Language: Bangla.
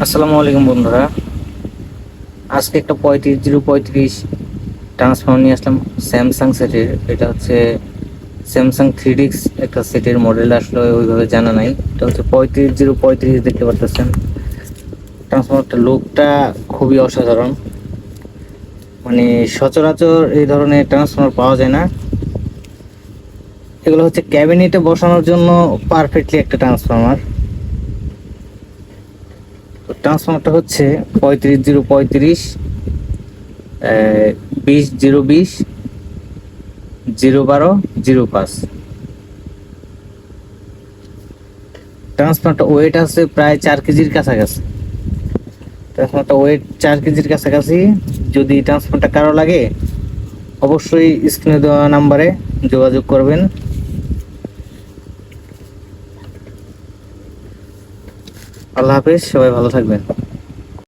আসসালামু আলাইকুম বন্ধুরা। আজকে একটা 35 035 ট্রান্সফর্মার নিয়ে আসলাম স্যামসাং সেটের। এটা হচ্ছে স্যামসাং 3DX একটা সেটের মডেল, আসলে ওইভাবে জানা নাই। এটা হচ্ছে 35 035, দেখতে পাচ্ছেন। ট্রান্সফর্মারটা লুকটা খুবই অসাধারণ, মানে সচরাচর এই ধরনের ট্রান্সফর্মার পাওয়া যায় না। এগুলো হচ্ছে ক্যাবিনেটে বসানোর জন্য পারফেক্টলি একটা ট্রান্সফর্মার। ট্রান্সফর্মারটা হচ্ছে 35 035, 20 020 012 05। ট্রান্সফর্মারটা ওয়েট আছে প্রায় 4 কেজির কাছাকাছি। ট্রান্সফর্মারটা ওয়েট 4 কেজির কাছাকাছি। যদি ট্রান্সফর্মারটা কারো লাগে অবশ্যই স্ক্রিনে দেওয়া নাম্বারে যোগাযোগ করবেন। আল্লাহ হাফেজ, সবাই ভালো থাকবেন।